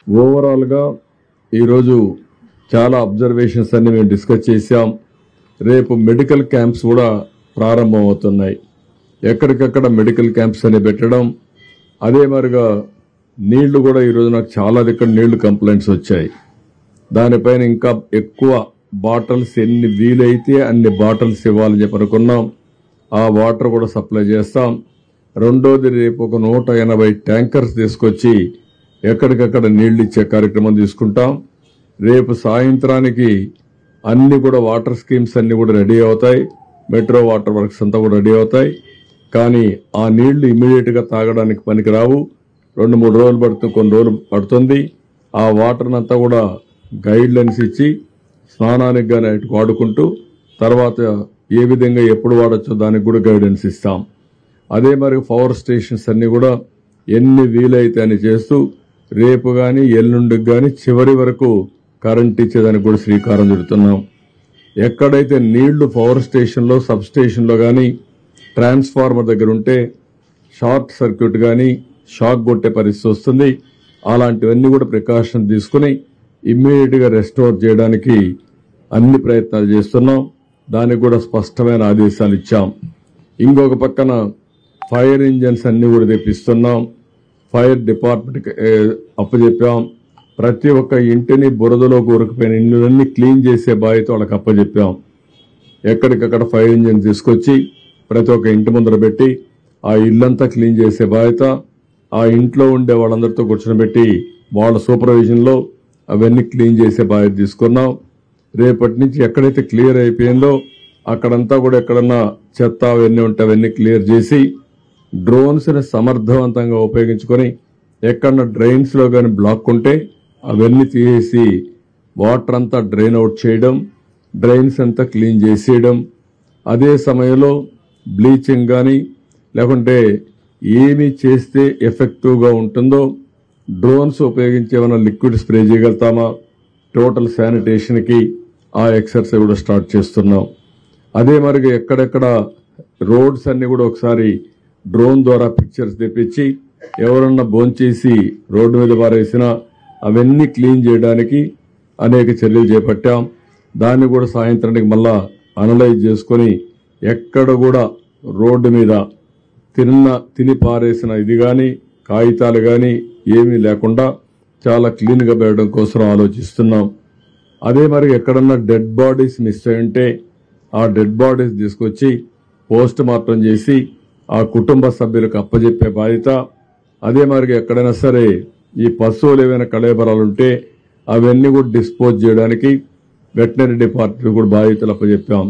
Overall గా ఈరోజు చాలా అబ్జర్వేషన్స్ అన్ని మేము డిస్కస్ చేశాం. రేపు మెడికల్ క్యాంప్స్ కూడా ప్రారంభమవుతున్నాయి. ఎక్కడికక్కడ మెడికల్ క్యాంప్స్ అని పెట్టడం, అదే మరిగా నీళ్లు కూడా ఈరోజు నాకు చాలా దగ్గర నీళ్లు కంప్లైంట్స్ వచ్చాయి. దానిపైన ఇంకా ఎక్కువ బాటిల్స్ ఎన్ని వీలైతే అన్ని బాటిల్స్ ఇవ్వాలని చెప్పి అనుకున్నాం. ఆ వాటర్ కూడా సప్లై చేస్తాం. రెండోది రేపు ఒక 180 ట్యాంకర్స్ తీసుకొచ్చి ఎక్కడికక్కడ నీళ్లు ఇచ్చే కార్యక్రమం తీసుకుంటాం. రేపు సాయంత్రానికి అన్ని కూడా వాటర్ స్కీమ్స్ అన్ని కూడా రెడీ అవుతాయి. మెట్రో వాటర్ వర్క్స్ అంతా కూడా రెడీ అవుతాయి. కానీ ఆ నీళ్లు ఇమీడియట్ గా తాగడానికి పనికి రావు. 2-3 రోజులు పడుతుంది, కొన్ని రోజులు పడుతుంది. ఆ వాటర్ అంతా కూడా గైడ్ లైన్స్ ఇచ్చి స్నానానికి గానీ వాడుకుంటూ తర్వాత ఏ విధంగా ఎప్పుడు వాడచ్చో దానికి కూడా గైడెన్స్ ఇస్తాం. అదే మరి పవర్ స్టేషన్స్ అన్ని కూడా ఎన్ని వీలైతే అని చేస్తూ రేపు గాని ఎల్లుండికి గాని చివరి వరకు కరెంట్ ఇచ్చేదానికి కూడా శ్రీకారం చుడుతున్నాం. ఎక్కడైతే నీళ్లు పవర్ స్టేషన్ లో సబ్ స్టేషన్ లో గాని ట్రాన్స్ఫార్మర్ దగ్గర ఉంటే షార్ట్ సర్క్యూట్ గాని షాక్ కొట్టే పరిస్థితి వస్తుంది. అలాంటివన్నీ కూడా ప్రికాషన్ తీసుకుని ఇమ్మీడియట్ గా రెస్టోర్ చేయడానికి అన్ని ప్రయత్నాలు చేస్తున్నాం. దానికి కూడా స్పష్టమైన ఆదేశాలు ఇచ్చాం. ఇంకొక పక్కన ఫైర్ ఇంజన్స్ అన్ని కూడా తెప్పిస్తున్నాం. Fire department అప్పచెప్పాం. ప్రతి ఒక్క ఇంటిని బురదలో కూరుకుపోయిన ఇళ్ళన్నీ క్లీన్ చేసే బాధ్యత వాళ్ళకి అప్పచెప్పాం. ఎక్కడికక్కడ ఫైర్ ఇంజన్ తీసుకొచ్చి ప్రతి ఒక్క ఇంటి ముందర పెట్టి ఆ ఇల్లంతా క్లీన్ చేసే బాధ్యత ఆ ఇంట్లో ఉండే వాళ్ళందరితో కూర్చొని వాళ్ళ సూపర్విజన్ లో అవన్నీ క్లీన్ చేసే బాధ్యత తీసుకున్నాం. రేపటి నుంచి ఎక్కడైతే క్లియర్ అయిపోయిందో అక్కడంతా కూడా ఎక్కడన్నా చెత్త అవన్నీ ఉంటే అవన్నీ క్లియర్ చేసి డ్రోన్స్ ని సమర్థవంతంగా ఉపయోగించుకొని ఎక్కడన్నా డ్రైన్స్ లో గాని బ్లాక్ ఉంటే అవన్నీ తీసేసి వాటర్ అంతా డ్రైన్ అవుట్ చేయడం, డ్రైన్స్ అంతా క్లీన్ చేసేయడం. అదే సమయంలో బ్లీచింగ్ గాని లేకుంటే ఏమి చేస్తే ఎఫెక్టివ్ గా ఉంటుందో డ్రోన్స్ ఉపయోగించి ఏమైనా లిక్విడ్ స్ప్రే చేయగలుగుతామా, టోటల్ శానిటేషన్ కి ఆ ఎక్సర్సైజ్ కూడా స్టార్ట్ చేస్తున్నాం. అదే మరి ఎక్కడెక్కడ రోడ్స్ అన్ని కూడా ఒకసారి డ్రోన్ ద్వారా పిక్చర్స్ తెప్పించి ఎవరన్నా భోంచేసి రోడ్డు మీద పారేసినా అవన్నీ క్లీన్ చేయడానికి అనేక చర్యలు చేపట్టాం. దాన్ని కూడా సాయంత్రానికి మళ్ళా అనలైజ్ చేసుకుని ఎక్కడ కూడా రోడ్డు మీద తిని పారేసిన ఇది గాని కాగితాలు గాని ఏమీ లేకుండా చాలా క్లీన్ గా పెట్టడం కోసం ఆలోచిస్తున్నాం. అదే మరి ఎక్కడన్నా డెడ్ బాడీస్ మిస్ అయి ఉంటే ఆ డెడ్ బాడీస్ తీసుకొచ్చి పోస్ట్ మార్టం చేసి ఆ కుటుంబ సభ్యులకు అప్పజెప్పే బాధ్యత. అదే మరి ఎక్కడైనా సరే ఈ పశువులు ఏవైనా కళేబరాలు ఉంటే అవన్నీ కూడా డిస్పోజ్ చేయడానికి వెటనరీ డిపార్ట్మెంట్ కూడా బాధ్యతలు అప్పజెప్పాం.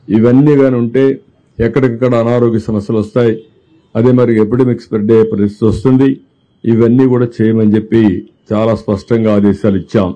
ఇవన్నీ కానీ ఉంటే ఎక్కడికక్కడ అనారోగ్య సమస్యలు వస్తాయి. అదే మరి ఎపిడమిక్స్ స్ప్రెడ్ అయ్యే పరిస్థితి వస్తుంది. ఇవన్నీ కూడా చేయమని చెప్పి చాలా స్పష్టంగా ఆదేశాలు ఇచ్చాం.